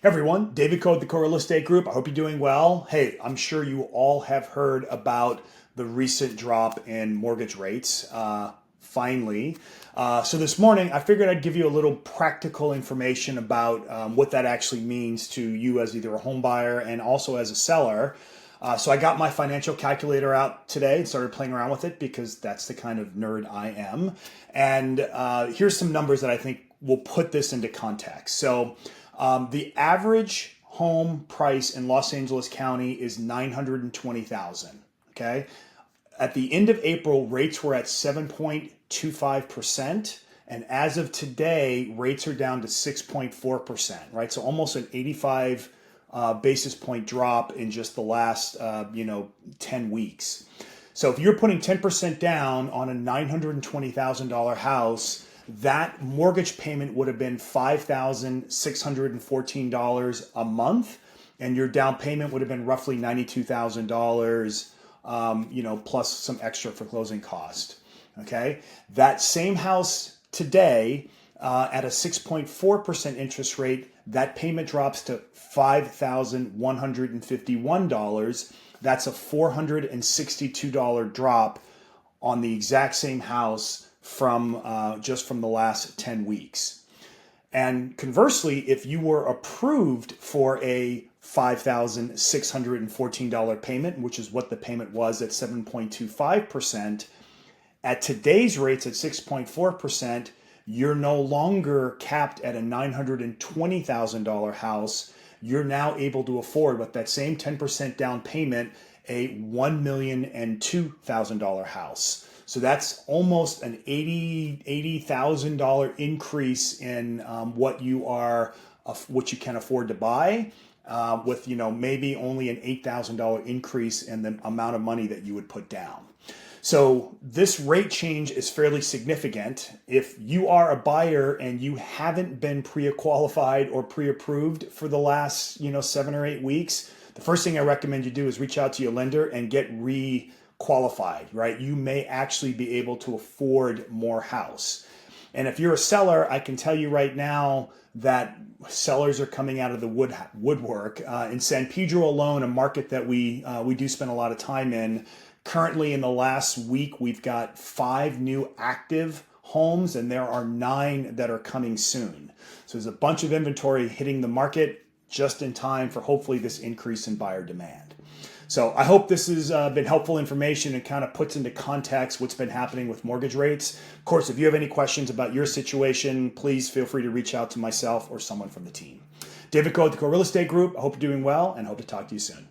Everyone, David Coe, the Core Real Estate Group. I hope you're doing well. Hey, I'm sure you all have heard about the recent drop in mortgage rates. Finally. So this morning, I figured I'd give you a little practical information about what that actually means to you as either a home buyer and also as a seller. So I got my financial calculator out today and started playing around with it because that's the kind of nerd I am. And here's some numbers that I think will put this into context. So the average home price in Los Angeles County is $920,000. Okay. At the end of April, rates were at 7.25%. And as of today, rates are down to 6.4%, right? So almost an 85 basis point drop in just the last, 10 weeks. So if you're putting 10% down on a $920,000 house, that mortgage payment would have been $5,614 a month, and your down payment would have been roughly $92,000, plus some extra for closing cost. Okay, that same house today at a 6.4% interest rate, that payment drops to $5,151. That's a $462 drop on the exact same house from just from the last 10 weeks. And conversely, if you were approved for a $5,614 payment, which is what the payment was at 7.25%, at today's rates at 6.4%, you're no longer capped at a $920,000 house. You're now able to afford, with that same 10% down payment, a $1,002,000 house. So that's almost an $80,000 increase in what you can afford to buy, with maybe only an $8,000 increase in the amount of money that you would put down. So this rate change is fairly significant. If you are a buyer and you haven't been pre-qualified or pre-approved for the last 7 or 8 weeks, the first thing I recommend you do is reach out to your lender and get qualified, right? You may actually be able to afford more house. And if you're a seller, I can tell you right now that sellers are coming out of the woodwork. In San Pedro alone, a market that we do spend a lot of time in, currently in the last week, we've got 5 new active homes and there are 9 that are coming soon. So there's a bunch of inventory hitting the market just in time for hopefully this increase in buyer demand. So I hope this has been helpful information and kind of puts into context what's been happening with mortgage rates. Of course, if you have any questions about your situation, please feel free to reach out to myself or someone from the team. David Coe with the Core Real Estate Group. I hope you're doing well and hope to talk to you soon.